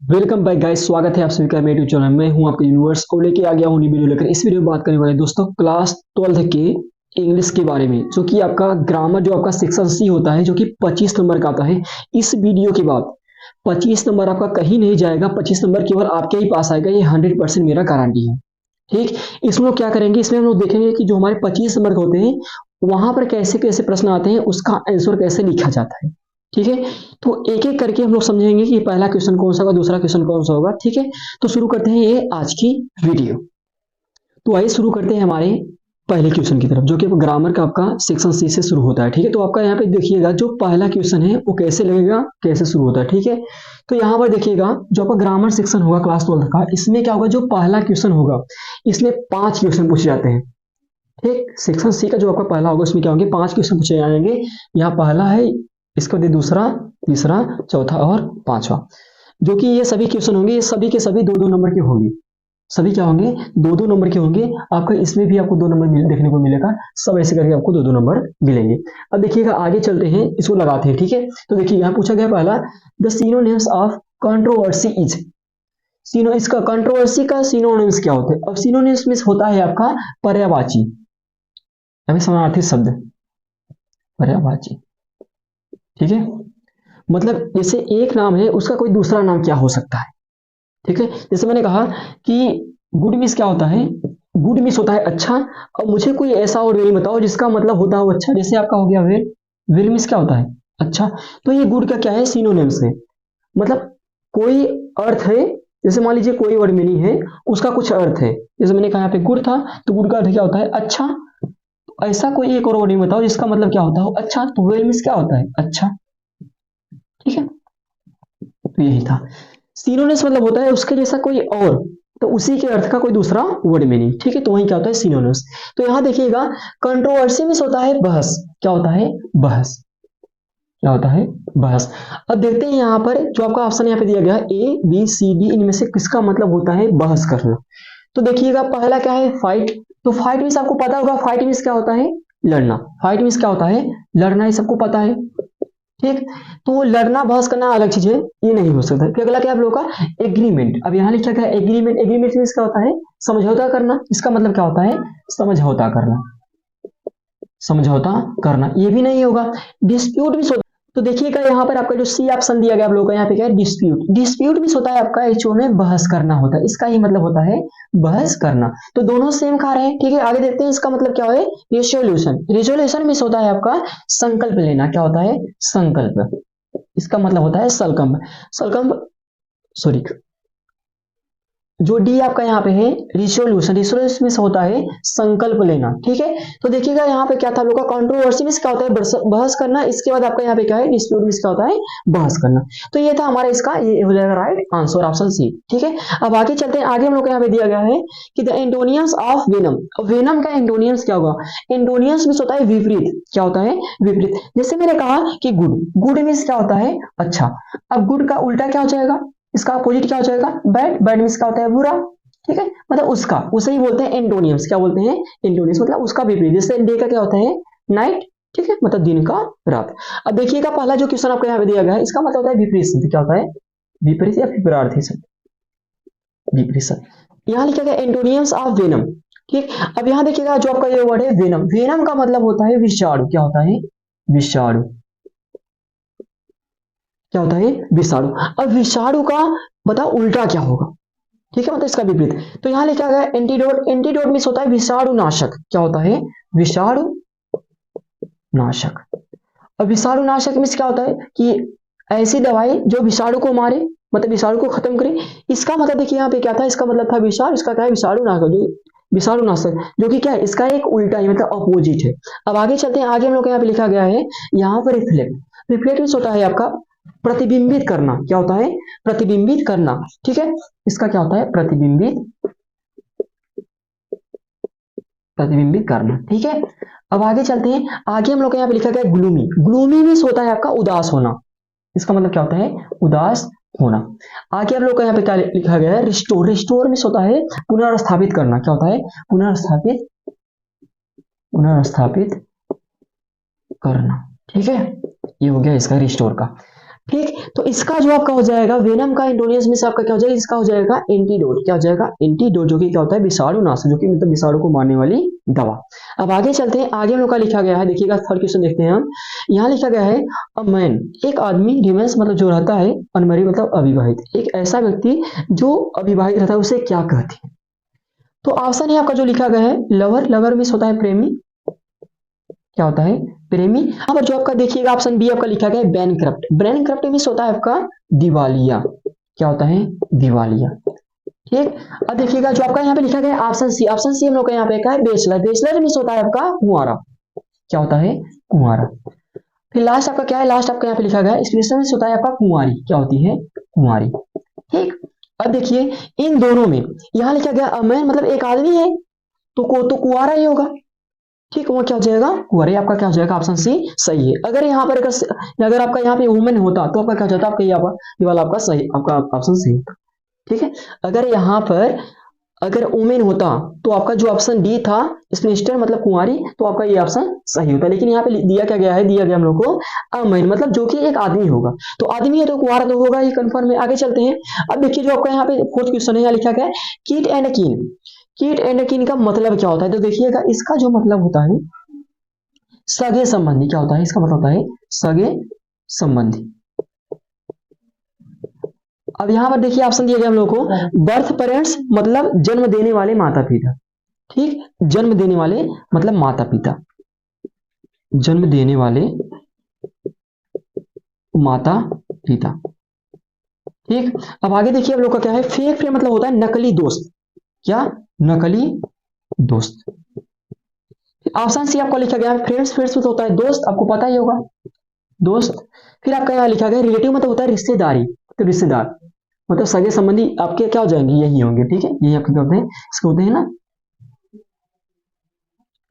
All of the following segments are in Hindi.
वेलकम बैक गाइस, स्वागत है आप सभी का मेरे यूट्यूब चैनल में। हूं आपका यूनिवर्स और लेके आ गया हूं नई वीडियो लेकर। इस वीडियो में बात करने वाले हैं दोस्तों क्लास 12 के इंग्लिश के बारे में, जो कि आपका ग्रामर जो आपका सेक्शन सी होता है, जो कि 25 नंबर का आता है। इस वीडियो के बाद 25 नंबर आपका कहीं नहीं जाएगा, 25 नंबर केवल आपके ही पास आएगा, ये 100% मेरा गारंटी है। ठीक, इसमें लोग क्या करेंगे, इसमें हम लोग देखेंगे कि जो हमारे 25 नंबर के होते हैं वहां पर कैसे कैसे प्रश्न आते हैं, उसका आंसर कैसे लिखा जाता है। ठीक है, तो एक एक करके हम लोग समझेंगे कि पहला क्वेश्चन कौन सा होगा, दूसरा क्वेश्चन कौन सा होगा। ठीक है, तो शुरू करते हैं ये आज की वीडियो। तो आइए शुरू करते हैं हमारे पहले क्वेश्चन की तरफ, जो कि ग्रामर का आपका सेक्शन सी से शुरू होता है। ठीक है, तो आपका यहाँ पे देखिएगा जो पहला क्वेश्चन है वो कैसे लगेगा, कैसे शुरू होता है। ठीक है, तो यहाँ पर देखिएगा जो आपका ग्रामर सेक्शन होगा क्लास 12 का, इसमें क्या होगा, जो पहला क्वेश्चन होगा इसमें 5 क्वेश्चन पूछे जाते हैं। ठीक, सेक्शन सी का जो आपका पहला होगा उसमें क्या होंगे, 5 क्वेश्चन पूछे जाएंगे। यहाँ पहला है, इसके बाद दूसरा, तीसरा, चौथा और पांचवा, जो कि ये सभी क्वेश्चन होंगे, ये सभी के सभी दो दो नंबर के होंगे। सभी क्या होंगे, दो दो नंबर के होंगे। आपका इसमें भी आपको 2 नंबर देखने को मिलेगा। सब ऐसे करके आपको 2 2 नंबर मिलेंगे। अब देखिएगा आगे चलते हैं, इसको लगाते हैं। ठीक है, तो देखिए यहाँ पूछा गया पहला, the synonyms of controversy is. सिनो इसका कंट्रोवर्सी का सिनोनिम्स क्या होते हैं। अब सिनोनिम्स में होता है आपका पर्यायवाची, यानी समानार्थी शब्द, पर्यायवाची। ठीक है, मतलब जैसे एक नाम है उसका कोई दूसरा नाम क्या हो सकता है। ठीक है, जैसे मैंने कहा कि गुड मिस क्या होता है, गुड मिस होता है अच्छा। और मुझे कोई ऐसा और वेल बताओ जिसका मतलब होता हो अच्छा, जैसे आपका हो गया वेल, वेल मिस क्या होता है अच्छा। तो ये गुड का क्या है, सिनोनिम्स है। मतलब कोई अर्थ है, जैसे मान लीजिए कोई वर्ड मीनिंग है, उसका कुछ अर्थ है। जैसे मैंने कहा यहाँ पे गुड था, तो गुड का अर्थ क्या होता है अच्छा। तो ऐसा कोई एक और वर्ड बताओ जिसका मतलब क्या होता हो अच्छा, तो वेल मिस क्या होता है अच्छा। ठीक है, तो यही था। सिनोनिम्स मतलब होता है उसके जैसा कोई और, तो उसी के अर्थ का कोई दूसरा वर्ड मीनिंग। ठीक है, तो वही क्या होता है सिनोनिम्स। तो यहां देखिएगा कंट्रोवर्सी में होता है बहस, क्या होता है बहस, क्या होता है बहस। अब देखते हैं यहाँ पर जो आपका ऑप्शन यहाँ पे दिया गया है ए बी सी डी, इनमें से किसका मतलब होता है बहस करना। तो देखिएगा पहला क्या है फाइट। तो फाइट मीन्स आपको पता होगा, फाइट मीन्स क्या होता है लड़ना। फाइट मीन्स क्या होता है लड़ना, ये सबको पता है। ठीक, तो लड़ना बहस करना अलग चीज है, ये नहीं हो सकता। फिर अगला क्या है आप लोगों का एग्रीमेंट। अब यहाँ लिखा गया एग्रीमेंट, एग्रीमेंट मीन्स क्या होता है समझौता करना। इसका मतलब क्या होता है समझौता करना, समझौता करना, ये भी नहीं होगा। डिस्प्यूट भी, तो देखिएगा यहाँ पर आपका जो सी ऑप्शन दिया गया आप लोगों का, यहाँ पे क्या है डिस्प्यूट। डिस्प्यूट भी होता है आपका एक्चुअल में बहस करना होता है, इसका ही मतलब होता है बहस करना। तो दोनों सेम खा रहे हैं। ठीक है, आगे देखते हैं इसका मतलब क्या है रेजोल्यूशन। रेजोल्यूशन में होता है आपका संकल्प लेना, क्या होता है संकल्प। इसका मतलब होता है सलकंब, सलकंब, सॉरी, जो डी आपका यहाँ पे है रिसोल्यूशन, रिसोल्यूशन में होता है संकल्प लेना। ठीक है, तो देखिएगा यहाँ पे क्या था लोग का कंट्रोवर्सी में क्या होता है बहस करना। इसके बाद आपका यहाँ पे क्या है डिस्प्यूट में क्या होता है बहस करना। तो ये था हमारा इसका, ये हो जाएगा राइट आंसर ऑप्शन सी। ठीक है, अब आगे चलते हैं। आगे हम लोग को यहाँ पे दिया गया है कि द एंटोनियम्स ऑफ वेनम। वेनम का एंटोनियम्स क्या होगा, एंटोनियम्स में होता है विपरीत, क्या होता है विपरीत। जैसे मैंने कहा कि गुड, गुड मीन्स क्या होता है अच्छा। अब गुड का उल्टा क्या हो जाएगा, इसका अपोजिट क्या हो जाएगा बैड, बैड मीन्स क्या होता है बुरा। ठीक है, मतलब उसका, उसे ही बोलते हैं एंटोनियम्स। क्या बोलते हैं एंटोनियम्स, मतलब उसका विपरीत। जैसे डे का क्या होता है नाइट। ठीक है, मतलब दिन का रात। अब देखिएगा पहला जो क्वेश्चन आपको यहाँ पे दिया गया है, इसका मतलब होता है विपरीत शब्द, क्या होता है विपरीत या विपरीत शब्द, विपरीत शब्द। यहाँ लिखा गया एंटोनियम्स ऑफ वेनम। ठीक, अब यहाँ देखिएगा जो आपका ये वर्ड है वेनम, वेनम का मतलब होता है विषाणु, क्या होता है विषाणु, क्या होता है विषाणु। अब विषाणु का बताओ उल्टा क्या होगा। ठीक है, मतलब इसका विपरीत। तो यहाँ लिखा गया एंटीडोट, एंटीडोट मीन्स होता है विषाणु नाशक, क्या होता है विषाणु नाशक। अब विषाणु नाशक मीन्स क्या होता है कि ऐसी दवाई जो विषाणु को मारे, मतलब विषाणु को खत्म करे। इसका मतलब देखिए यहाँ पे क्या था, इसका मतलब था विषाणु, इसका क्या है विषाणु नाशक, जो विषाणु नाशक, जो कि क्या है इसका एक उल्टा ही मतलब अपोजिट है। अब आगे चलते हैं, आगे हम लोग को यहाँ पे लिखा गया है यहाँ पर रिफ्लेक्ट। रिफ्लेक्ट मीन्स होता है आपका प्रतिबिंबित करना, क्या होता है प्रतिबिंबित करना। ठीक है, इसका क्या होता है प्रतिबिंबित, प्रतिबिंबित करना। ठीक है, अब आगे चलते हैं। आगे हम लोग को यहाँ पे लिखा गया ग्लूमी। ग्लूमी मीन्स होता है आपका उदास होना, इसका मतलब क्या होता है उदास होना। आगे हम लोग को यहाँ पे क्या लिखा गया है रिस्टोर। रिस्टोर मीन्स होता है पुनर्स्थापित करना, क्या होता है पुनर्स्थापित, पुनर्स्थापित करना। ठीक है, ये हो गया इसका रिस्टोर का। ठीक, तो इसका जो आपका हो जाएगा वेनम का इंडोनियस में से आपका क्या हो जाएगा, इसका हो जाएगा एंटीडोट। क्या हो जाएगा, एंटीडोट, जो कि क्या होता है विषाणुनाशक, जो कि मतलब विषाणु को मारने वाली दवा। अब आगे चलते हैं, आगे हम लोग का लिखा गया है, देखिएगा थर्ड क्वेश्चन देखते हैं हम। यहाँ लिखा गया है अ मैन, एक आदमी, रिमेन्स मतलब जो रहता है, अनमैरिड मतलब अविवाहित, एक ऐसा व्यक्ति जो अविवाहित रहता है उसे क्या कहते हैं। तो ऑप्शन है आपका जो लिखा गया है लवर, लवर मीन्स होता है प्रेमी, क्या होता है प्रेमी। यहाँ पर जो आपका देखिएगा ऑप्शन बी आपका लिखा गया है बैंकक्रप्ट, बैंकक्रप्ट मीन्स होता है आपका दिवालिया, क्या होता है दिवालिया। ठीक, अब देखिएगा जो आपका यहाँ पे लिखा गया है ऑप्शन सी, ऑप्शन सी हम लोग का यहाँ पे क्या है बेचलर, बेचलर मीन्स होता है आपका कुंवारा, क्या होता है कुंवारा। फिर लास्ट आपका क्या है, लास्ट आपका यहाँ पे लिखा गया है स्पेशल मीन्स होता है आपका कुंवारी, क्या होती है कुंवारी। ठीक, अब देखिए इन दोनों में यहाँ लिखा गया अमैन मतलब एक आदमी है, तो कुंवारा ही होगा। ठीक, वो क्या हो जाएगा कुंवारे, आपका क्या हो जाएगा ऑप्शन सी सही है। अगर यहाँ पर अगर आपका यहाँ पे वुमेन होता तो आपका क्या हो जाता, आपका ये वाला आपका सही, आपका ऑप्शन सही। ठीक है, अगर यहाँ पर अगर वुमेन होता तो आपका जो ऑप्शन डी था स्पिनिस्टर मतलब कुंवारी, तो आपका ये ऑप्शन सही होता। लेकिन यहाँ पे दिया क्या गया है, दिया गया हम लोग को अमैन मतलब जो कि एक आदमी होगा, तो आदमी है तो कुंवारा तो होगा ही कंफर्म है। आगे चलते हैं, अब देखिए जो आपका यहाँ पे फोर्थ क्वेश्चन है, यहाँ लिखा गया है कीट एंड कीन, कीट एंड कीन का मतलब क्या होता है, तो देखिएगा इसका जो मतलब होता है सगे संबंधी, क्या होता है इसका मतलब होता है सगे संबंधी। अब यहां पर देखिए ऑप्शन दिया गया हम लोग को बर्थ पेरेंट्स मतलब जन्म देने वाले माता पिता। ठीक, जन्म देने वाले मतलब माता पिता, जन्म देने वाले माता पिता। ठीक, अब आगे देखिए हम लोग का क्या है फेक फ्रेंड मतलब होता है नकली दोस्त, क्या नकली दोस्त। ऑप्शन सी आपको लिखा गया है फ्रेंड्स, फ्रेंड्स मतलब होता है दोस्त, आपको पता ही होगा दोस्त। फिर आपका यहाँ लिखा गया रिलेटिव मतलब होता है रिश्तेदारी, तो रिश्तेदार मतलब सगे संबंधी आपके क्या हो जाएंगे यही होंगे। ठीक है, यही आपके क्या होते हैं, इसके होते हैं ना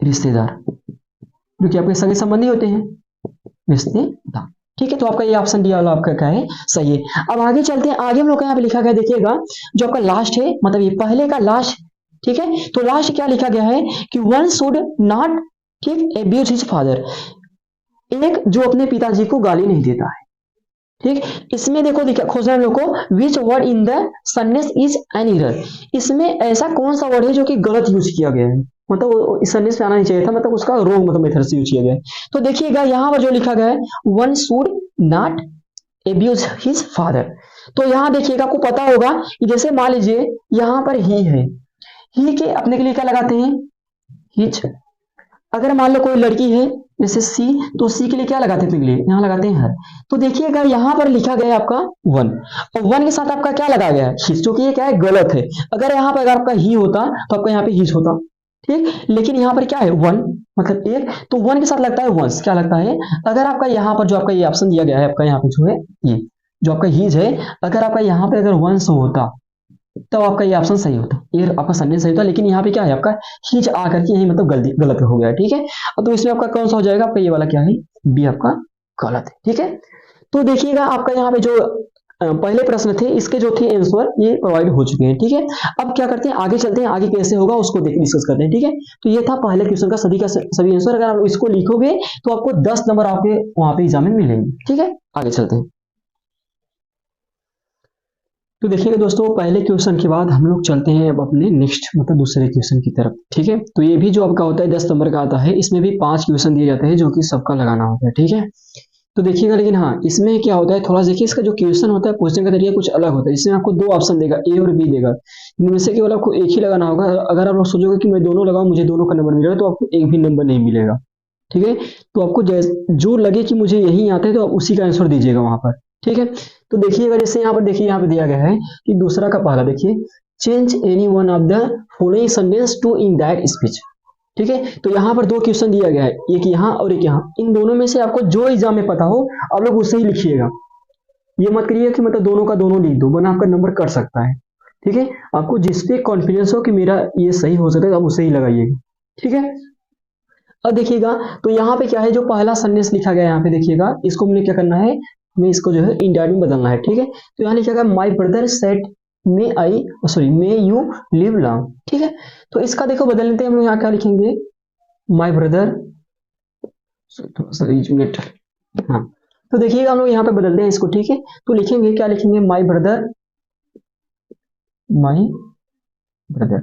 रिश्तेदार, जो कि आपके सगे संबंधी होते हैं रिश्तेदार। ठीक है, तो आपका ये ऑप्शन डी वाला आपका क्या है सही है। अब आगे चलते हैं, आगे हम लोग यहाँ पे लिखा गया देखिएगा जो आपका लास्ट है मतलब ये पहले का लास्ट। ठीक है, तो लास्ट क्या लिखा गया है कि वन शुड नॉट ठीक एब्यूज हिज फादर, एक जो अपने पिताजी को गाली नहीं देता है। ठीक, इसमें देखो खोजना हम लोग को which word in the sentence is an error, इसमें ऐसा कौन सा वर्ड है जो कि गलत यूज किया गया है, मतलब इस सन्नेस पे आना नहीं चाहिए था, मतलब उसका रोंग मतलब मेथड से यूज किया गया है। तो देखिएगा यहाँ पर जो लिखा गया है one should not abuse his father, तो यहाँ देखिएगा आपको पता होगा कि जैसे मान लीजिए यहाँ पर ही है, ही के अपने के लिए क्या लगाते हैं हिज। अगर मान लो कोई लड़की है जैसे सी, तो सी के लिए क्या लगाते हैं अपने के लिए, यहाँ लगाते हैं हर। तो देखिएगा यहाँ पर लिखा गया है आपका वन, और वन के साथ आपका क्या लगाया गया है हिज, जो कि ये क्या है गलत है। अगर यहाँ पर अगर आपका ही होता तो आपका यहाँ पे हिज होता। ठीक, लेकिन यहाँ पर क्या है वन मतलब एक, तो वन के साथ लगता है वंस, क्या लगता है। अगर आपका यहाँ पर जो आपका ये ऑप्शन दिया गया है आपका यहाँ पे जो है ये जो आपका हिज है, अगर आपका यहाँ पे अगर वंस होता तो आपका ये ऑप्शन सही होता, ये आपका सेंटेंस सही होता। लेकिन यहाँ पे क्या है आपका हिज आकर के यही मतलब गलती गलत हो गया। ठीक है, तो इसमें आपका कौन सा हो जाएगा, आपका ये वाला क्या है बी आपका गलत है। ठीक है, तो देखिएगा आपका यहाँ पे जो पहले प्रश्न थे इसके जो थे आंसर ये प्रोवाइड हो चुके हैं। ठीक है, अब क्या करते हैं आगे चलते हैं, आगे कैसे होगा उसको डिस्कस करते हैं। ठीक है, तो ये था पहले क्वेश्चन का सभी आंसर, अगर आप इसको लिखोगे तो आपको 10 नंबर आपके वहां पे एग्जाम में मिलेंगे। ठीक है, आगे चलते हैं। तो देखिएगा दोस्तों पहले क्वेश्चन के बाद हम लोग चलते हैं अब अपने नेक्स्ट मतलब दूसरे क्वेश्चन की तरफ। ठीक है, तो ये भी जो आपका होता है 10 नंबर का आता है, इसमें भी 5 क्वेश्चन दिए जाते हैं जो कि सबका लगाना होता है। ठीक है, तो देखिएगा लेकिन हाँ इसमें क्या होता है थोड़ा देखिए इसका जो क्वेश्चन होता है पूछने का तरीका कुछ अलग होता है। इसमें आपको 2 ऑप्शन देगा ए और बी देगा, इनमें से केवल आपको एक ही लगाना होगा। अगर आप लोग सोचोगे कि मैं दोनों लगाऊं मुझे दोनों का नंबर मिलेगा, तो आपको एक भी नंबर नहीं मिलेगा। ठीक है, तो आपको जो लगे कि मुझे यही आता है तो आप उसी का आंसर दीजिएगा वहां पर। ठीक है, तो देखिएगा जैसे यहाँ पर देखिए यहाँ पे दिया गया है कि दूसरा का पहला देखिए change any one of the following sentence to in that speech. ठीक है, तो यहाँ पर 2 क्वेश्चन दिया गया है, एक यहाँ और एक यहाँ, इन दोनों में से आपको जो एग्जाम में पता हो आप लोग उसे ही लिखिएगा। ये मत करिए कि मतलब दोनों का दोनों लिख दो, वरना आपका नंबर कट सकता है। ठीक है, आपको जिस पे कॉन्फिडेंस हो कि मेरा ये सही हो सकता है आप उसे ही लगाइएगा। ठीक है, अब देखिएगा तो यहाँ पे क्या है जो पहला सेंटेंस लिखा गया है यहाँ पे देखिएगा इसको मुझे क्या करना है, हमें इसको जो है इंडायरेक्ट में बदलना है। ठीक है, तो यहाँ लिखा गया my brother set may you live long. ठीक है, तो इसका देखो बदल लेते हैं हम लोग, यहाँ क्या लिखेंगे माई ब्रदर, थोड़ा सा एक मिनट, हाँ तो देखिएगा हम लोग यहाँ पे बदलते हैं इसको, ठीक है। तो लिखेंगे क्या, लिखेंगे माई ब्रदर, माई ब्रदर,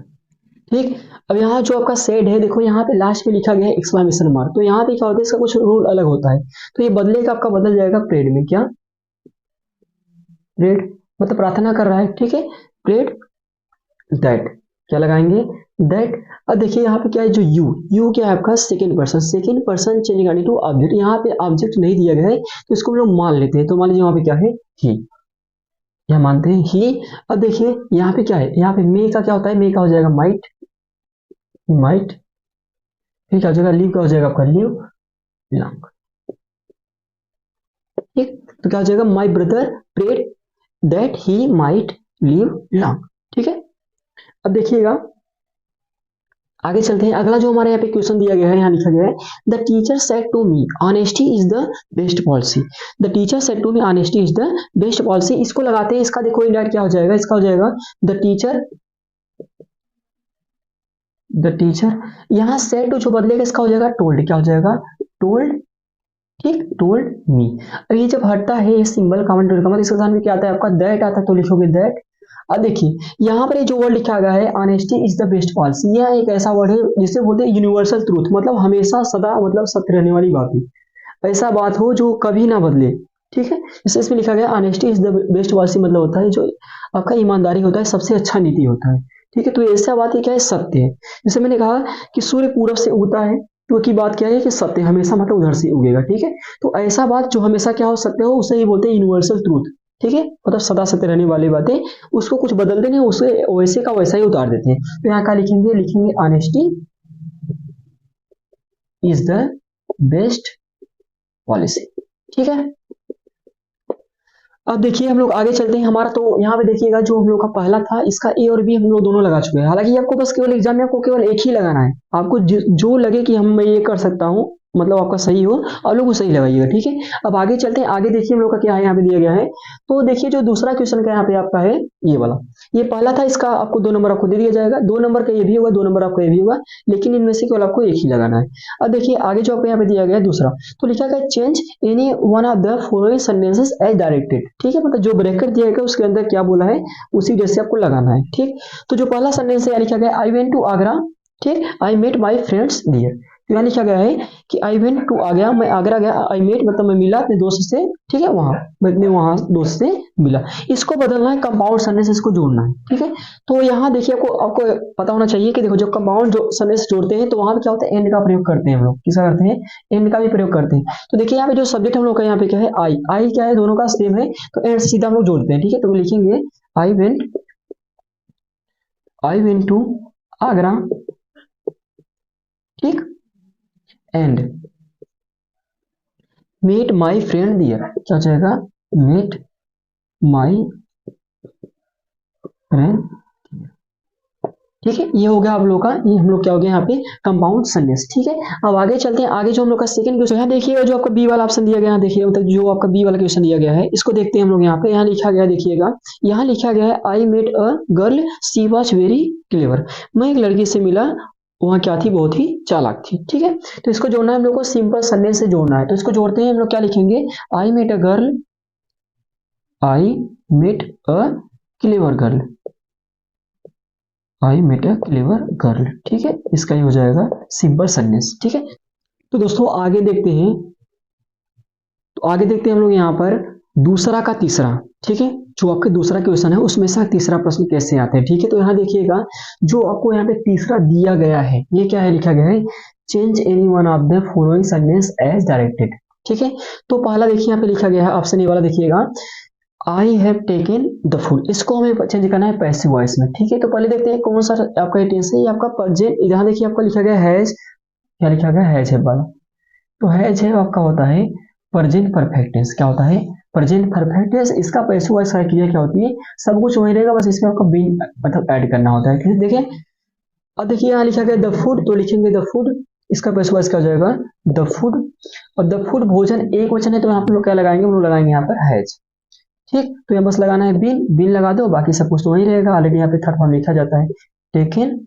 ठीक। अब यहाँ जो आपका सेड है, देखो यहाँ पे लास्ट में लिखा गया है एक्सक्लेमेशन मार्क, तो यहाँ पे क्या होता है, इसका कुछ रूल अलग होता है। तो ये बदलेगा, आपका बदल जाएगा प्रेड में, क्या प्रेड, मतलब प्रार्थना कर रहा है, ठीक है। प्रेड दैट, क्या लगाएंगे, दैट। अब देखिए यहाँ पे क्या है, जो यू क्या है आपका second person, second person change करने टू ऑब्जेक्ट, यहाँ पे ऑब्जेक्ट नहीं दिया गया है तो इसको हम लोग मान लेते हैं। तो मान लीजिए वहां पे क्या है, ही, यहाँ मानते हैं ही। अब देखिए यहाँ पे क्या है, यहाँ पे मे का क्या होता है, मे का हो जाएगा माइट, माइट, फिर क्या हो जाएगा, लीव का हो जाएगा आपका लीव लॉन्ग, ठीक। तो क्या हो जाएगा, my brother prayed that he might live long, ठीक है। अब देखिएगा आगे चलते हैं, अगला जो हमारे यहाँ पे क्वेश्चन दिया गया है, यहाँ लिखा गया है the teacher said to me honesty is the best policy, the teacher said to me honesty is the best policy, इसको लगाते हैं, इसका देखो इंडायरेक्ट क्या हो जाएगा, इसका हो जाएगा द टीचर, द टीचर, यहाँ सेड टू जो बदलेगा इसका हो जाएगा टोल्ड, क्या हो जाएगा टोल्ड, ठीक, टोल्ड मी। अब ये जब हटता है ये सिंबल कॉमन टोल्ड का मतलब इसके सामने क्या आता है आपका दैट आता है, तो लिखोगे दैट। अब देखिए यहाँ पर जो वर्ड लिखा गया है honesty is the best policy, यह एक ऐसा वर्ड है जिसे बोलते हैं यूनिवर्सल ट्रूथ, मतलब हमेशा सदा मतलब सत्य रहने वाली बात है, ऐसा बात हो जो कभी ना बदले, ठीक है। जैसे इसमें लिखा गया honesty is the best policy, मतलब होता है जो आपका ईमानदारी होता है सबसे अच्छा नीति होता है, ठीक है। तो ऐसा बात है क्या है, सत्य है। जैसे मैंने कहा कि सूर्य पूरब से उगता है, तो की बात क्या है कि सत्य हमेशा मतलब उधर से उगेगा, ठीक है। तो ऐसा बात जो हमेशा क्या हो, सत्य हो, उसे ही बोलते हैं यूनिवर्सल ट्रूथ, ठीक है, मतलब सदा सत्य रहने वाली बातें, उसको कुछ बदलते नहीं, उसे वैसे का वैसा ही उतार देते हैं। तो यहाँ क्या लिखेंगे, लिखेंगे honesty is the best policy, ठीक है। अब देखिए हम लोग आगे चलते हैं, हमारा तो यहाँ पे देखिएगा जो हम लोग का पहला था, इसका ए और बी हम लोग दोनों लगा चुके हैं। हालांकि आपको बस केवल एग्जाम में आपको केवल एक ही लगाना है, आपको जो लगे कि हम मैं ये कर सकता हूँ, मतलब आपका सही हो, आप लोग वो सही लगाइएगा, ठीक है। अब आगे चलते हैं, आगे देखिए हम लोग का क्या है, यहाँ पे दिया गया है। तो देखिए जो दूसरा क्वेश्चन का यहाँ पे आपका है ये वाला, ये पहला था, इसका आपको 2 नंबर आपको दे दिया जाएगा, 2 नंबर का ये भी होगा, 2 नंबर आपका ये भी होगा, लेकिन इनमें से केवल आपको एक ही लगाना है। अब देखिए आगे जो आपको यहाँ पे दिया गया है दूसरा, तो लिखा गया change any one of the following sentences as directed, ठीक है, मतलब जो ब्रैकेट दिया गया उसके अंदर क्या बोला है उसी जैसे आपको लगाना है, ठीक। तो जो पहला सेंटेंस है लिखा गया आई वेंट टू आगरा, ठीक, I met my friends dear, तो यहाँ लिखा गया है कि आई वेंट टू आ गया, मैं आगरा गया, आई मेट मतलब मैं मिला अपने दोस्त से, ठीक है, वहां मैं वहां दोस्त से मिला, इसको बदलना है कंपाउंड सेंटेंस, इसको जोड़ना है, ठीक है। तो यहाँ देखिए आपको आपको पता होना चाहिए कि देखो जब कंपाउंड जो सेंटेंस जोड़ते हैं तो वहां पे क्या होता है, एंड का प्रयोग करते हैं हम लोग, किसका करते हैं, एंड का भी प्रयोग करते हैं। तो देखिए यहाँ पे जो सब्जेक्ट हम लोग का यहाँ पे क्या है, आई, आई क्या है, दोनों का सेम है, तो एंड सीधा हम लोग जोड़ते हैं, ठीक है। तो लिखेंगे आई वेंट टू आगरा, ठीक, एंड मीट माई फ्रेंड दियर, क्या हो जाएगा, मीट माई फ्रेंड, ठीक है। ये हो गया आप लोग का, ये हम लोग क्या हो गया यहाँ पे कंपाउंड सेंटेंस, ठीक है। अब आगे चलते हैं, आगे जो हम लोग का सेकंड क्वेश्चन यहाँ देखिएगा, जो आपका बी वाला ऑप्शन दिया गया है, देखिए मतलब जो आपका बी वाला क्वेश्चन दिया गया है इसको देखते हैं हम लोग। यहाँ पे यहाँ लिखा गया, देखिएगा यहाँ लिखा गया है I met a girl she was very clever, मैं एक लड़की से मिला, वहाँ क्या थी, बहुत ही चालाक थी, ठीक है। तो इसको जोड़ना है हम लोग को, सिंपल सेंटेंस से जोड़ना है, तो इसको जोड़ते हैं हम लोग, क्या लिखेंगे, I met a girl, I met a clever girl, I met a clever girl, ठीक है, इसका ही हो जाएगा सिंपल सेंटेंस, ठीक है। तो दोस्तों आगे देखते हैं, तो आगे देखते हैं हम लोग यहाँ पर दूसरा का तीसरा, ठीक है, जो आपके दूसरा क्वेश्चन है उसमें से तीसरा प्रश्न कैसे आता है, ठीक है। तो यहाँ देखिएगा जो आपको यहाँ पे तीसरा दिया गया है, ये क्या है, लिखा गया है change any one of the following sentence as directed, ठीक है। तो पहला देखिए यहाँ पे लिखा गया है, ऑप्शन ए वाला देखिएगा I have taken the food, इसको हमें चेंज करना है पैसिव वॉइस में, ठीक है। तो पहले देखते हैं कौन सा आपका टेंस है, ये आपका प्रेजेंट, यहाँ देखिए आपका लिखा गया हैज, क्या लिखा गया हैज है वाला, तो हैज है आपका होता है प्रेजेंट परफेक्ट टेंस, क्या होता है प्रेजेंट परफेक्ट टेंस, इसका पैसिव वॉइस क्रिया क्या होती है, सब कुछ वही रहेगा, बस इसमें आपको बीन मतलब ऐड करना होता है, ठीक है। देखिए अब देखिए यहाँ लिखा गया द फूड, तो लिखेंगे द फूड, इसका पैसिव वॉइस क्या हो जाएगा द फूड, और द फूड भोजन एक वचन है, तो यहाँ पे लोग क्या लगाएंगे, हम लोग लगाएंगे यहाँ पर हैज, ठीक। तो यहाँ बस लगाना है बिन, बिन लगा दो, बाकी सब कुछ तो वही रहेगा, ऑलरेडी यहाँ पे थर्ड फॉर्म लिखा जाता है टेकन,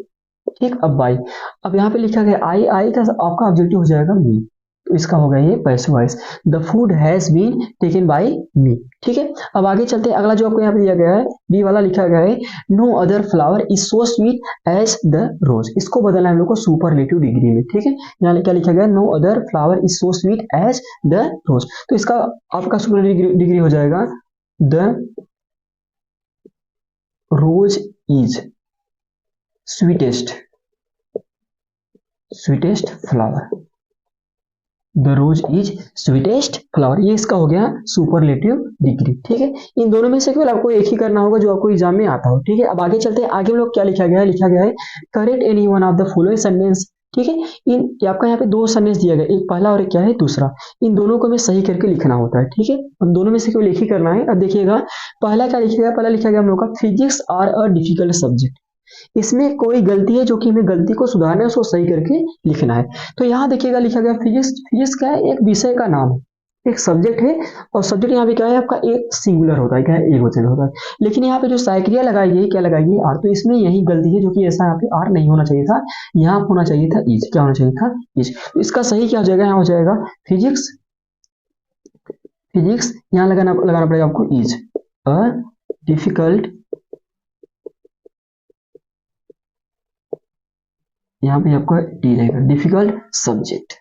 ठीक। अब बाई, अब यहाँ पे लिखा गया आई, आई का आपका ऑब्जेक्टिव हो जाएगा मी, तो इसका होगा ये passive voice, the food has been taken by me. ठीक है, अब आगे चलते हैं। अगला जो आपको यहाँ पे दिया गया है बी वाला लिखा गया है, no other flower is so sweet as the rose. इसको बदलना है हम लोग को सुपरलेटिव डिग्री में। ठीक है, यहाँ क्या लिखा गया, no other flower is so sweet as the rose. तो इसका आपका सुपरलेटिव डिग्री हो जाएगा, the rose is sweetest flower, the rose is sweetest flower. ये इसका हो गया सुपरलेटिव डिग्री। ठीक है, इन दोनों में से केवल आपको एक ही करना होगा जो आपको एग्जाम में आता हो। ठीक है, अब आगे चलते हैं। आगे हम लोग क्या लिखा गया है, लिखा गया है correct any one of the following sentence. ठीक है, इन आपका यहाँ पे दो सेंटेंस दिया गया, एक पहला और एक क्या है दूसरा। इन दोनों को हमें सही करके लिखना होता है। ठीक है, अब दोनों में से केवल एक ही करना है। अब देखिएगा पहला क्या लिखा गया, पहला लिखा गया हम लोग का physics are a difficult subject. इसमें कोई गलती है जो कि हमें गलती को सुधारना है, उसको सही करके लिखना है। तो यहाँ देखिएगा लिखा गया फिजिक्स, फिजिक्स क्या है, एक विषय का नाम है, एक सब्जेक्ट है, और सब्जेक्ट यहाँ पे क्या है आपका एक सिंगुलर होता है, क्या है एक वचन होता है। लेकिन यहाँ पे जो साइक्रिया लगाई गई, क्या लगाई गई, आर। तो इसमें यही गलती है, जो कि ऐसा यहाँ पे आर नहीं होना चाहिए था, यहाँ होना चाहिए था इज। क्या होना चाहिए था, इज। तो इसका सही क्या हो जाएगा, यहाँ हो जाएगा फिजिक्स, फिजिक्स यहाँ लगाना पड़ेगा आपको इज अ डिफिकल्ट, यहाँ पे आपका डी रहेगा, डिफिकल्ट सब्जेक्ट।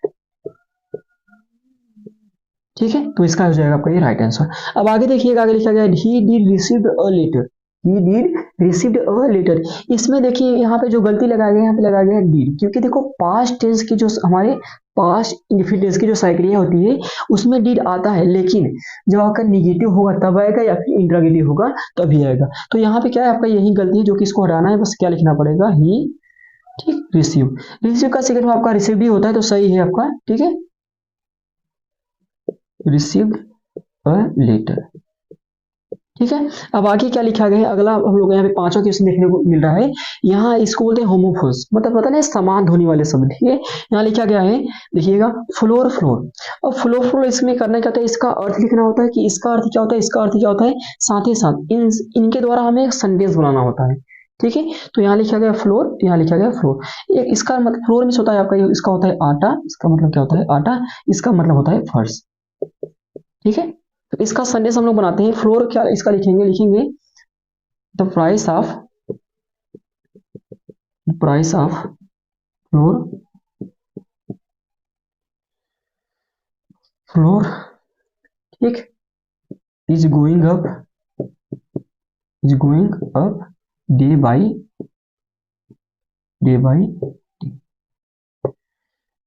ठीक है, तो इसका हो जाएगा आपका ये राइट आंसर। अब आगे देखिएगा, आगे लिखा गया he did received a letter, he did received a letter. इसमें देखिए यहाँ पे जो गलती लगाया गया, यहाँ पे लगाया गया डिड, क्योंकि देखो पास्ट टेंस की जो हमारे पास्ट इंडेफिनिट टेंस की जो साइक्रिया होती है उसमें डिड आता है, लेकिन जब आपका निगेटिव होगा तब आएगा, या फिर इंट्रागेटिव होगा तभी आएगा। तो यहाँ पे क्या है आपका यही गलती है, जो कि इसको हटाना है। बस क्या लिखना पड़ेगा, ही, ठीक, रिसीव। रिसीव का सेकंड में आपका रिसीव भी होता है, तो सही है आपका। ठीक है, रिसीव्ड अ लेटर। ठीक है, अब आगे क्या लिखा गया है, अगला हम लोग यहाँ पे पांचवा क्वेश्चन देखने को मिल रहा है। यहाँ इसको बोलते हैं होमोफोन्स, मतलब पता नहीं समान ध्वनि वाले शब्द। ठीक है, यहाँ लिखा गया है देखिएगा फ्लोर, फ्लोर। और फ्लोर फ्लोर इसमें करना क्या होता है, इसका अर्थ लिखना होता है कि इसका अर्थ क्या होता है, इसका अर्थ क्या होता है, साथ ही साथ इनके द्वारा हमें एक सेंटेंस बनाना होता है। ठीक है, तो यहाँ लिखा गया फ्लोर, यहाँ लिखा गया फ्लोर। एक इसका मतलब फ्लोर में होता है आपका, इसका होता है आटा, इसका मतलब क्या होता है आटा, इसका मतलब होता है फर्श। ठीक है, तो इसका सेंटेंस हम लोग बनाते हैं। फ्लोर क्या इसका लिखेंगे, लिखेंगे the price of flour, flour, ठीक, is going up day by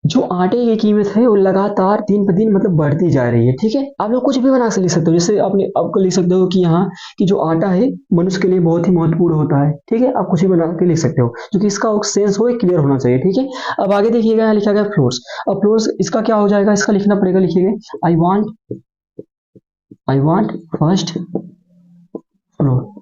जो आटे की कीमत है वो लगातार दिन ब दिन मतलब बढ़ती जा रही है। ठीक है, आप लोग कुछ भी बना से लिख सकते हो, जैसे आपने आपको लिख सकते हो कि यहाँ कि जो आटा है मनुष्य के लिए बहुत ही महत्वपूर्ण होता है। ठीक है, आप कुछ भी बना के लिख सकते हो, क्योंकि इसका सेंस हो क्लियर होना चाहिए। ठीक है, अब आगे देखिएगा, यहाँ लिखा गया फ्लोर्स। अब फ्लोर्स इसका क्या हो जाएगा, इसका लिखना पड़ेगा, लिखिएगा आई वांट फर्स्ट फ्लोर।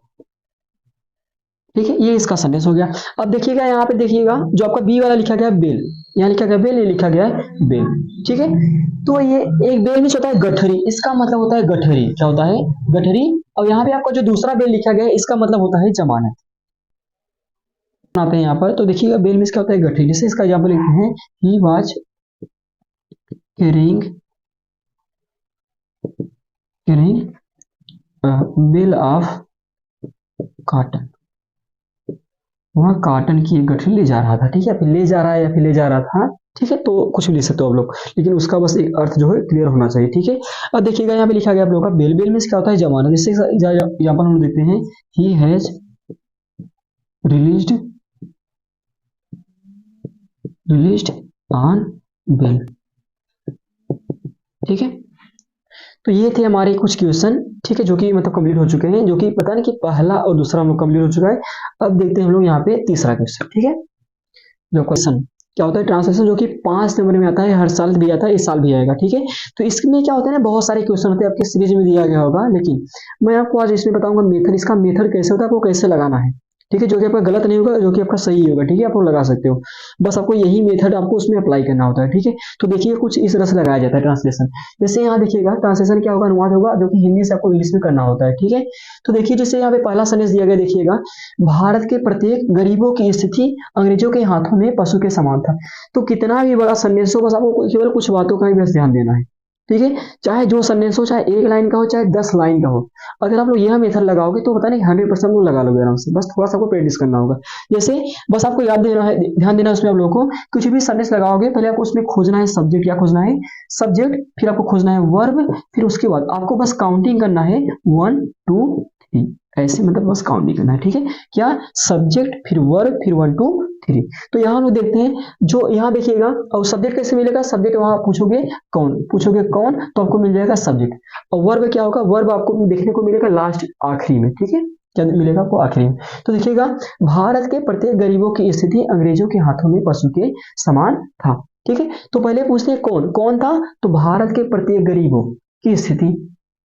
ठीक है, ये इसका सेंटेंस हो गया। अब देखिएगा यहाँ पे देखिएगा जो आपका बी वाला लिखा गया बेल, यहाँ लिखा गया बेल, ये लिखा गया बेल। ठीक है, तो ये एक बेल में होता है गठरी, इसका मतलब होता है गठरी। क्या होता है, गठरी। और यहाँ पे आपका जो दूसरा बेल लिखा गया है इसका मतलब होता है जमानत। आते हैं यहाँ पर, तो देखिएगा बेल में इसका होता है गठरी। जैसे इसका एग्जाम्पल लिखते हैं, he was carrying bale of cotton, वहाँ कॉटन की एक गठरी ले जा रहा था। ठीक है, फिर ले जा रहा है या फिर ले जा रहा था। ठीक है, तो कुछ भी ले सकते हो आप लोग, लेकिन उसका बस एक अर्थ जो है क्लियर होना चाहिए। ठीक है, अब देखिएगा यहाँ पे लिखा गया आप लोगों का बेल, बेल में क्या होता है जमानत। जैसे एग्जाम्पल हम देखते हैं, he has released on bail. ठीक है, तो ये थे हमारे कुछ क्वेश्चन। ठीक है, जो कि मतलब कंप्लीट हो चुके हैं, जो कि पता नहीं कि पहला और दूसरा हम लोग कंप्लीट हो चुका है। अब देखते हैं हम लोग यहाँ पे तीसरा क्वेश्चन। ठीक है, जो क्वेश्चन क्या होता है ट्रांसलेशन, जो कि 5 नंबर में आता है, हर साल भी आता है, इस साल भी आएगा। ठीक है, तो इसमें क्या होता है ना, बहुत सारे क्वेश्चन होते हैं, आपके सीरीज में दिया गया होगा, लेकिन मैं आपको आज इसमें बताऊंगा मेथड, इसका मेथड कैसे होता है, आपको कैसे लगाना है। ठीक है, जो कि आपका गलत नहीं होगा, जो कि आपका सही होगा। ठीक है, आप लोग लगा सकते हो, बस आपको यही मेथड आपको उसमें अप्लाई करना होता है। ठीक है, तो देखिए कुछ इस तरह से लगाया जाता है ट्रांसलेशन। जैसे यहाँ देखिएगा ट्रांसलेशन क्या होगा, अनुवाद होगा, जो कि हिंदी से आपको इंग्लिश में करना होता है। ठीक है, तो देखिए जैसे यहाँ पे पहला संदेश दिया गया, देखिएगा, भारत के प्रत्येक गरीबों की स्थिति अंग्रेजों के हाथों में पशु के समान था। तो कितना भी बड़ा संदेश हो, बस आपको केवल कुछ बातों का ही बस ध्यान देना है। ठीक है, चाहे जो संदेश हो, चाहे एक लाइन का हो, चाहे 10 लाइन का हो, अगर आप लोग यह मेथड लगाओगे तो पता नहीं 100% लोग लगा लोगे आराम से। बस थोड़ा सा आपको प्रैक्टिस करना होगा। जैसे बस आपको याद देना है, ध्यान देना है उसमें आप लोगों को, कुछ भी संदेश लगाओगे पहले आपको उसमें खोजना है सब्जेक्ट, क्या खोजना है, सब्जेक्ट, फिर आपको खोजना है वर्ब, फिर उसके बाद आपको बस काउंटिंग करना है 1 2 3, ऐसे मतलब बस काउंटिंग करना है। ठीक है, क्या, सब्जेक्ट, फिर वर्ब, फिर 1 2 3। तो यहाँ हम लोग देखते हैं, जो यहाँ देखिएगा, और सब्जेक्ट कैसे मिलेगा, सब्जेक्ट वहां पूछोगे कौन, पूछोगे कौन, तो आपको मिल जाएगा सब्जेक्ट। और वर्ब क्या होगा, वर्ब आपको देखने को मिलेगा लास्ट, आखिरी में। ठीक है, क्या मिलेगा आपको आखिरी में। तो देखिएगा, भारत के प्रत्येक गरीबों की स्थिति अंग्रेजों के हाथों में पशु के समान था। ठीक है, तो पहले पूछते हैं कौन कौन था, तो भारत के प्रत्येक गरीबों की स्थिति,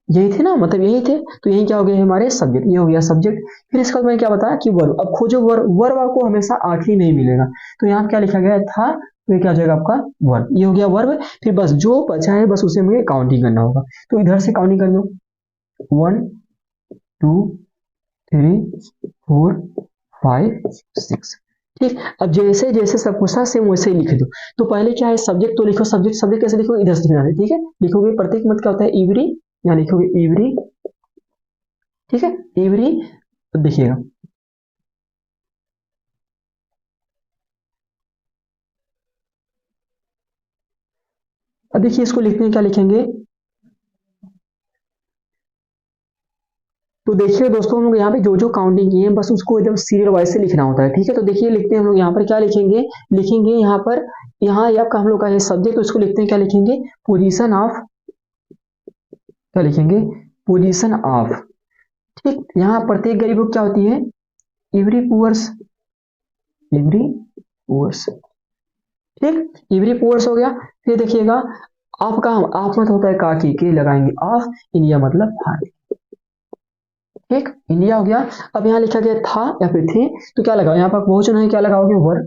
यही थे ना, मतलब यही थे। तो यही क्या हो गया हमारे सब्जेक्ट, ये हो गया सब्जेक्ट। फिर इसका मैंने क्या बताया कि वर्ब, अब खोजो वर्ब, वर्ब आपको हमेशा आखिरी में ही मिलेगा। तो यहाँ क्या लिखा गया था, तो ये क्या हो जाएगा आपका वर्ब, ये हो गया वर्ब। फिर बस जो बचा है बस उसे मुझे काउंटिंग करना होगा। तो इधर से काउंटिंग कर लो, 1 2 3 4 5 6। ठीक, अब जैसे जैसे सब कुछ था सेम वैसे ही लिख दो। तो पहले क्या है, सब्जेक्ट तो लिखो, सब्जेक्ट सब्जेक्ट कैसे लिखो, इधर से लिखना है। ठीक है, लिखोगे प्रत्येक मत क्या होता है, इवरी, यहाँ लिखोगे इवरी। ठीक है, एवरी, तो देखिएगा, अब देखिए इसको लिखते हैं, क्या लिखेंगे, तो देखिए दोस्तों हम लोग यहाँ पे जो जो काउंटिंग की है बस उसको एकदम सीरियल वाइज से लिखना होता है। ठीक है, तो देखिए लिखते हैं हम लोग यहाँ पर, क्या लिखेंगे, लिखेंगे यहाँ पर, यहाँ ये आपका हम लोग का है सब्जेक्ट, तो इसको लिखते हैं, क्या लिखेंगे, पोजीशन ऑफ, क्या लिखेंगे, पोजीशन ऑफ। ठीक, यहाँ प्रत्येक गरीबों की क्या होती है, एवरी पुअर्स, एवरी पुअर्स। ठीक, एवरी पुअर्स हो गया। फिर देखिएगा, आपका आप मत होता है का की, के लगाएंगे, ऑफ इंडिया मतलब भारत। ठीक, इंडिया हो गया। अब यहाँ लिखा गया था या फिर थे, तो क्या लगाओ, यहाँ पर बहुवचन है, क्या लगाओगे, वर,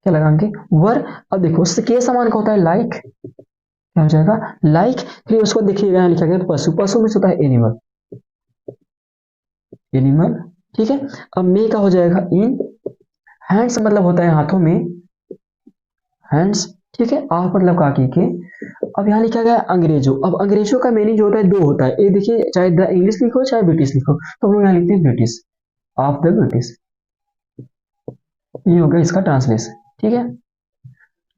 क्या लगाएंगे, वर। अब देखो के समान का होता है लाइक, क्या हो जाएगा, लाइक। फिर उसको देखिएगा, यहाँ लिखा गया पशु, पशु में से होता है एनिमल, एनिमल। ठीक है, अब मे का हो जाएगा इन, हैंड्स मतलब होता है हाथों में, हैंड्स। ठीक है, आप मतलब काकी के। अब यहाँ लिखा गया है अंग्रेजों। अब अंग्रेजों का मीनिंग जो होता है दो होता है, ये देखिए, चाहे द इंग्लिश लिखो चाहे ब्रिटिश लिखो, तो हम लोग यहाँ लिखते हैं ब्रिटिश, ऑफ द ब्रिटिश। ये हो गया इसका ट्रांसलेशन। ठीक है,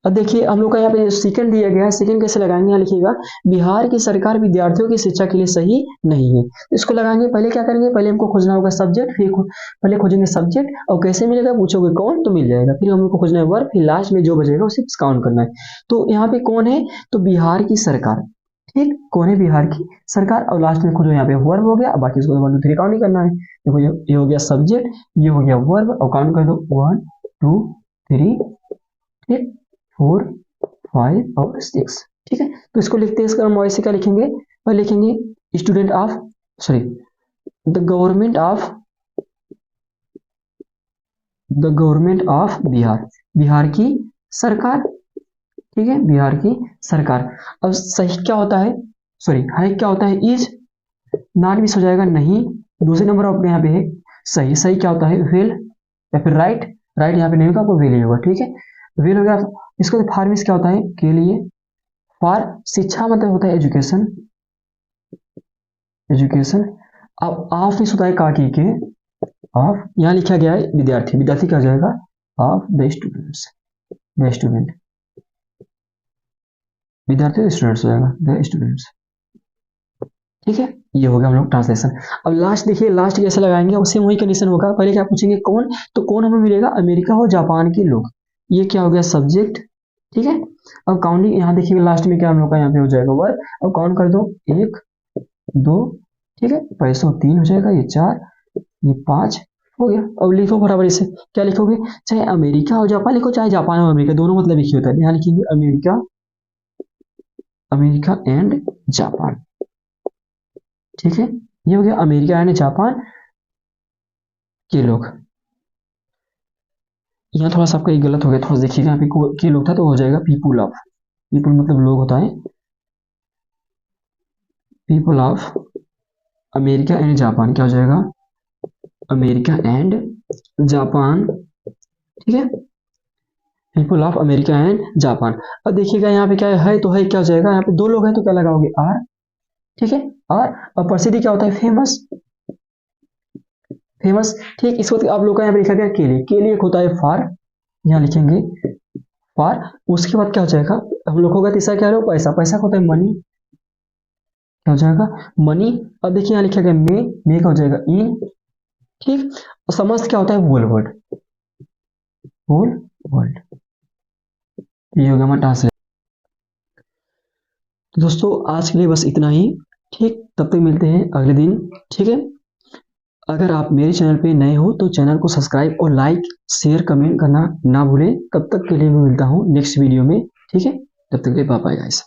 अब देखिए हम लोग का यहाँ पे सेकंड दिया गया है, सेकंड कैसे लगाएंगे, यहाँ लिखिएगा, बिहार की सरकार विद्यार्थियों की शिक्षा के लिए सही नहीं है। इसको लगाएंगे, पहले क्या करेंगे, पहले हमको खोजना होगा सब्जेक्ट, फिर पहले खोजेंगे सब्जेक्ट, और कैसे मिलेगा, पूछोगे कौन, तो मिल जाएगा। फिर हमको खोजना है वर्ब, फिर लास्ट में जो बचेगा उसे काउंट करना है। तो यहाँ पे कौन है, तो बिहार की सरकार। ठीक, कौन है, बिहार की सरकार, और लास्ट में खोजो, यहाँ पे वर्ब हो गया, अब बाकी इसको 1 2 3 काउंट ही करना है। देखो ये हो गया सब्जेक्ट, ये हो गया वर्ब, और काउंट कर दो 1 2 3, ठीक, 4 5 और 6। ठीक है, तो इसको लिखते हैं, इसका हम वैसे क्या लिखेंगे, और लिखेंगे student of, sorry, the government of, the government of Bihar, Bihar की सरकार। ठीक है, बिहार की सरकार। अब सही क्या होता है, सॉरी है क्या होता है, इज, नॉट मिस हो जाएगा, नहीं। दूसरे नंबर अपने यहाँ पे है सही, सही क्या होता है, वेल, या फिर राइट, राइट यहाँ पे नहीं होगा, आपको वेल ही होगा। ठीक है, वेल हो गया। इसको फार मिस क्या होता है, के लिए, फॉर शिक्षा मतलब होता है एजुकेशन, एजुकेशन। अब ऑफ मिस होता है काकी के, ऑफ, यहाँ लिखा गया है विद्यार्थी, विद्यार्थी क्या हो जाएगा, of the students, the student, विद्यार्थी स्टूडेंट्स हो जाएगा, द स्टूडेंट्स। ठीक है, ये हो गया हम लोग ट्रांसलेशन। अब लास्ट देखिए, लास्ट कैसे लगाएंगे, उससे वही कंडीशन होगा, पहले क्या पूछेंगे कौन, तो कौन हमें मिलेगा, अमेरिका और जापान के लोग, ये क्या हो गया सब्जेक्ट। ठीक है, अब काउंटिंग यहाँ देखिए लास्ट में क्या हम लोग का यहाँ पे हो जाएगा वर्ब। अब काउंट कर दो 1 2, ठीक है, पैसों 3 हो जाएगा, ये 4, ये 5 हो गया। अब लिखो बराबर इसे, क्या लिखोगे, चाहे अमेरिका और जापान लिखो, चाहे जापान और अमेरिका, दोनों मतलब एक ही होता है। यहाँ लिखेंगे अमेरिका, अमेरिका एंड जापान। ठीक है, ये हो गया अमेरिका एंड जापान के लोग। यहाँ थोड़ा सा आपका ये गलत हो गया, थोड़ा देखिएगा, यहाँ पे के लोग था तो हो जाएगा पीपुल ऑफ। पीपुल मतलब लोग होता है, people of America and Japan, क्या हो जाएगा, अमेरिका एंड जापान, ठीक है, people of America and Japan. अब देखिएगा यहाँ पे क्या है तो है, क्या हो जाएगा, यहाँ पे दो लोग हैं तो क्या लगाओगे, आर, ठीक है, आर। और प्रसिद्धि क्या होता है, फेमस, फेमस, ठीक। इस वक्त आप लोग का यहाँ पे लिखा गया के लिए, के लिए एक होता है फार, यहाँ लिखेंगे फार। उसके बाद क्या हो जाएगा, हम लोग होगा तीसरा क्या हो, पैसा, पैसा का होता है मनी, क्या हो जाएगा, मनी। अब देखिए यहाँ लिखा गया मे का हो जाएगा इन, ठीक। और समस्त क्या होता है, होल वर्ल्ड, होल वर्ल्ड, ये हो गया हमारा ट्रांसलेट। तो दोस्तों आज के लिए बस इतना ही, ठीक। तब तक मिलते हैं अगले दिन, ठीक है। अगर आप मेरे चैनल पे नए हो तो चैनल को सब्सक्राइब और लाइक शेयर कमेंट करना ना भूलें। तब तक के लिए मैं मिलता हूँ नेक्स्ट वीडियो में, ठीक है। तब तक के लिए बाय बाय गाइस।